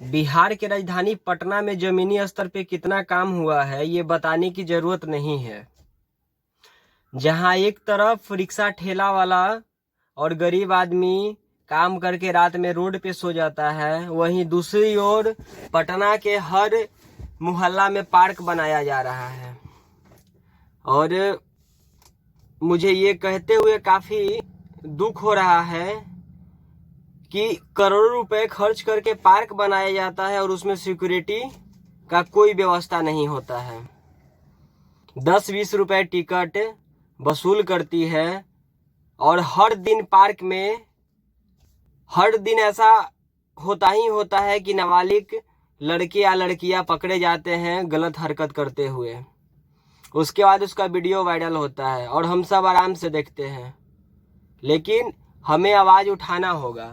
बिहार की राजधानी पटना में जमीनी स्तर पे कितना काम हुआ है ये बताने की जरूरत नहीं है। जहां एक तरफ रिक्शा ठेला वाला और गरीब आदमी काम करके रात में रोड पे सो जाता है, वहीं दूसरी ओर पटना के हर मोहल्ला में पार्क बनाया जा रहा है। और मुझे ये कहते हुए काफी दुख हो रहा है कि करोड़ों रुपए खर्च करके पार्क बनाया जाता है और उसमें सिक्योरिटी का कोई व्यवस्था नहीं होता है। 10-20 रुपए टिकट वसूल करती है और हर दिन पार्क में हर दिन ऐसा होता ही होता है कि नाबालिग लड़के या लड़कियां पकड़े जाते हैं गलत हरकत करते हुए। उसके बाद उसका वीडियो वायरल होता है और हम सब आराम से देखते हैं, लेकिन हमें आवाज उठाना होगा,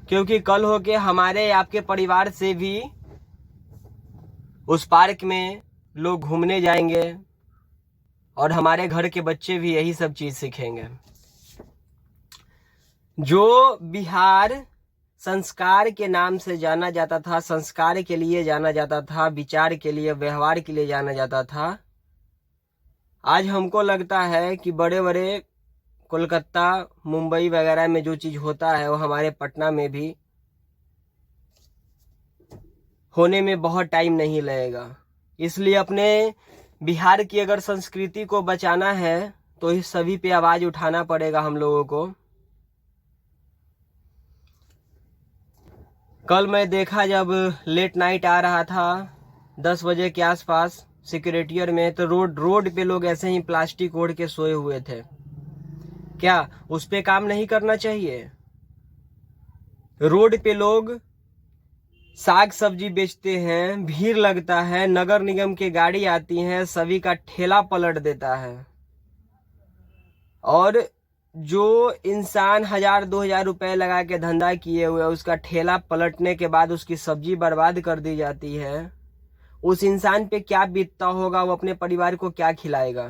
क्योंकि कल हो के हमारे आपके परिवार से भी उस पार्क में लोग घूमने जाएंगे और हमारे घर के बच्चे भी यही सब चीज सीखेंगे। जो बिहार संस्कार के नाम से जाना जाता था, संस्कार के लिए जाना जाता था, विचार के लिए, व्यवहार के लिए जाना जाता था, आज हमको लगता है कि बड़े बड़े कोलकाता, मुंबई वगैरह में जो चीज होता है वो हमारे पटना में भी होने में बहुत टाइम नहीं लगेगा। इसलिए अपने बिहार की अगर संस्कृति को बचाना है तो इस सभी पे आवाज उठाना पड़ेगा हम लोगों को। कल मैं देखा जब लेट नाइट आ रहा था 10 बजे के आसपास सिक्योरिटियर में, तो रोड पे लोग ऐसे ही प्लास्टिक ओढ़ के सोए हुए थे। क्या उस पे काम नहीं करना चाहिए? रोड पे लोग साग सब्जी बेचते हैं, भीड़ लगता है, नगर निगम की गाड़ी आती है, सभी का ठेला पलट देता है, और जो इंसान 1000-2000 रुपए लगा के धंधा किए हुए उसका ठेला पलटने के बाद उसकी सब्जी बर्बाद कर दी जाती है। उस इंसान पे क्या बीतता होगा, वो अपने परिवार को क्या खिलाएगा?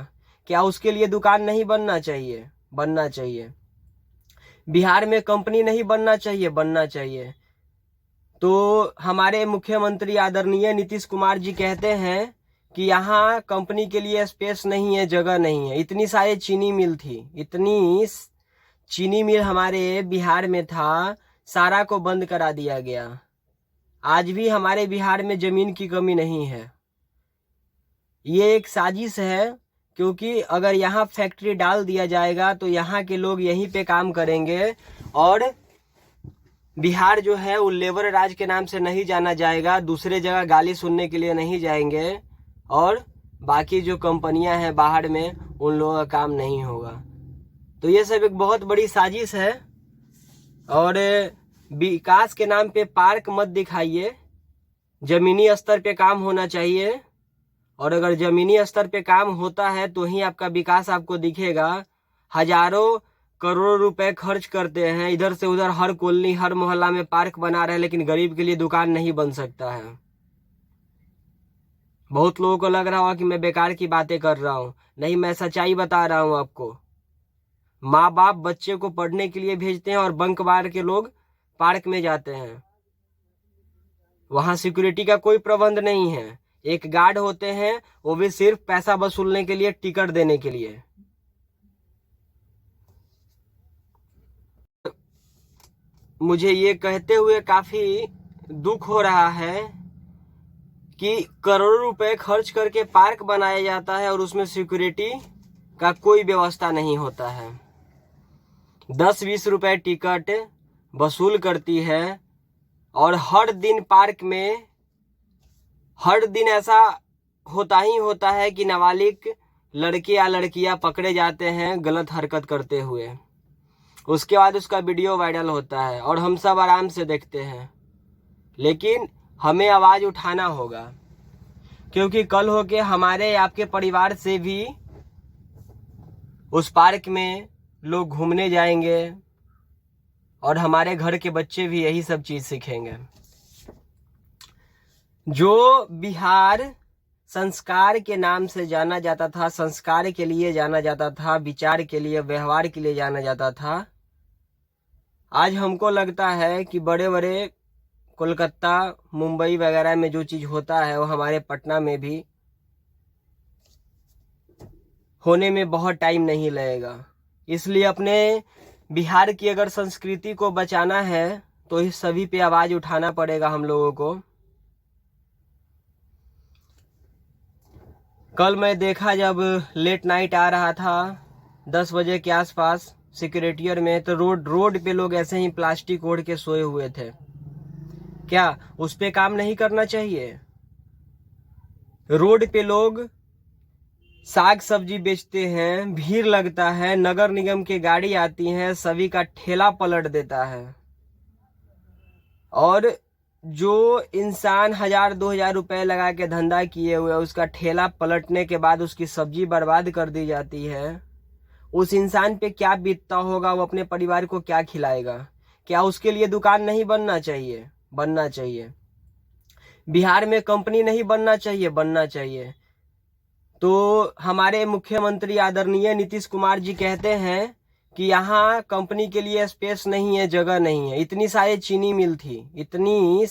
क्या उसके लिए दुकान नहीं बनना चाहिए? बनना चाहिए। बिहार में कंपनी नहीं बनना चाहिए? बनना चाहिए। तो हमारे मुख्यमंत्री आदरणीय नीतीश कुमार जी कहते हैं कि यहाँ कंपनी के लिए स्पेस नहीं है, जगह नहीं है। इतनी सारी चीनी मिल थी, इतनी चीनी मिल हमारे बिहार में था, सारा को बंद करा दिया गया। आज भी हमारे बिहार में जमीन की कमी नहीं है। ये एक साजिश है, क्योंकि अगर यहाँ फैक्ट्री डाल दिया जाएगा तो यहाँ के लोग यहीं पे काम करेंगे और बिहार जो है वो लेबर राज के नाम से नहीं जाना जाएगा, दूसरे जगह गाली सुनने के लिए नहीं जाएंगे, और बाकी जो कंपनियां हैं बाहर में उन लोगों का काम नहीं होगा। तो ये सब एक बहुत बड़ी साजिश है। और विकास के नाम पे पार्क मत दिखाइए, जमीनी स्तर पे काम होना चाहिए, और अगर जमीनी स्तर पे काम होता है तो ही आपका विकास आपको दिखेगा। हजारों करोड़ों रुपए खर्च करते हैं इधर से उधर, हर कॉलोनी हर मोहल्ला में पार्क बना रहे हैं, लेकिन गरीब के लिए दुकान नहीं बन सकता है। बहुत लोगों को लग रहा होगा कि मैं बेकार की बातें कर रहा हूं, नहीं, मैं सच्चाई बता रहा हूं आपको। माँ बाप बच्चे को पढ़ने के लिए भेजते हैं और बंक मार के लोग पार्क में जाते हैं। वहां सिक्योरिटी का कोई प्रबंध नहीं है, एक गार्ड होते हैं, वो भी सिर्फ पैसा वसूलने के लिए, टिकट देने के लिए। मुझे ये कहते हुए काफी दुख हो रहा है कि करोड़ों रुपए खर्च करके पार्क बनाया जाता है और उसमें सिक्योरिटी का कोई व्यवस्था नहीं होता है। 10-20 रुपए टिकट वसूल करती है और हर दिन पार्क में हर दिन ऐसा होता ही होता है कि नाबालिग लड़के या लड़कियां पकड़े जाते हैं गलत हरकत करते हुए। उसके बाद उसका वीडियो वायरल होता है और हम सब आराम से देखते हैं, लेकिन हमें आवाज उठाना होगा, क्योंकि कल हो के हमारे आपके परिवार से भी उस पार्क में लोग घूमने जाएंगे और हमारे घर के बच्चे भी यही सब चीज सीखेंगे। जो बिहार संस्कार के नाम से जाना जाता था, संस्कार के लिए जाना जाता था, विचार के लिए, व्यवहार के लिए जाना जाता था, आज हमको लगता है कि बड़े बड़े कोलकाता मुंबई वगैरह में जो चीज़ होता है वो हमारे पटना में भी होने में बहुत टाइम नहीं लगेगा। इसलिए अपने बिहार की अगर संस्कृति को बचाना है तो इस सभी पे आवाज़ उठाना पड़ेगा हम लोगों को। कल मैं देखा जब लेट नाइट आ रहा था 10 बजे के आसपास सिक्योरिटियर में, तो रोड पे लोग ऐसे ही प्लास्टिक ओढ़ के सोए हुए थे। क्या उस पे काम नहीं करना चाहिए? रोड पे लोग साग सब्जी बेचते हैं, भीड़ लगता है, नगर निगम की गाड़ी आती है, सभी का ठेला पलट देता है। और जो इंसान 1000-2000 रुपए लगा के धंधा किए हुए उसका ठेला पलटने के बाद उसकी सब्जी बर्बाद कर दी जाती है, उस इंसान पे क्या बीतता होगा, वो अपने परिवार को क्या खिलाएगा? क्या उसके लिए दुकान नहीं बनना चाहिए? बनना चाहिए। बिहार में कंपनी नहीं बनना चाहिए? बनना चाहिए। तो हमारे मुख्यमंत्री आदरणीय नीतीश कुमार जी कहते हैं कि यहाँ कंपनी के लिए स्पेस नहीं है, जगह नहीं है। इतनी सारी चीनी मिल थी, इतनी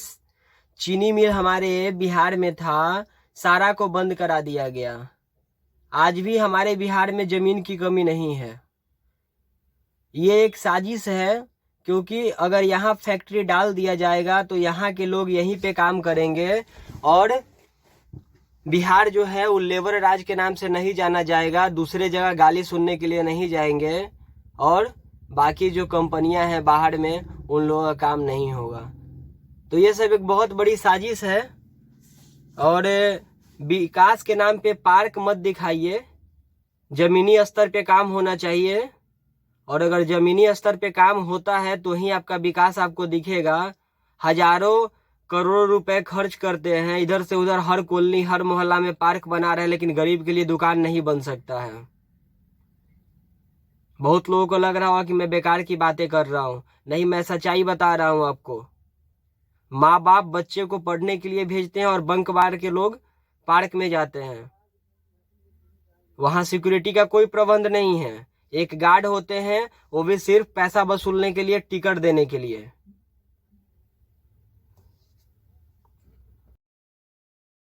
चीनी मिल हमारे बिहार में था, सारा को बंद करा दिया गया। आज भी हमारे बिहार में जमीन की कमी नहीं है। ये एक साजिश है, क्योंकि अगर यहाँ फैक्ट्री डाल दिया जाएगा तो यहाँ के लोग यहीं पे काम करेंगे और बिहार जो है वो लेबर राज के नाम से नहीं जाना जाएगा, दूसरे जगह गाली सुनने के लिए नहीं जाएंगे और बाकी जो कंपनियां हैं बाहर में उन लोगों का काम नहीं होगा। तो ये सब एक बहुत बड़ी साजिश है। और विकास के नाम पे पार्क मत दिखाइए, जमीनी स्तर पे काम होना चाहिए। और अगर जमीनी स्तर पे काम होता है तो ही आपका विकास आपको दिखेगा। हजारों करोड़ों रुपए खर्च करते हैं इधर से उधर, हर कॉलोनी हर मोहल्ला में पार्क बना रहे हैं, लेकिन गरीब के लिए दुकान नहीं बन सकता है। बहुत लोगों को लग रहा होगा कि मैं बेकार की बातें कर रहा हूं, नहीं, मैं सच्चाई बता रहा हूं आपको। माँ बाप बच्चे को पढ़ने के लिए भेजते हैं और बंक मार के लोग पार्क में जाते हैं। वहां सिक्योरिटी का कोई प्रबंध नहीं है, एक गार्ड होते हैं, वो भी सिर्फ पैसा वसूलने के लिए, टिकट देने के लिए।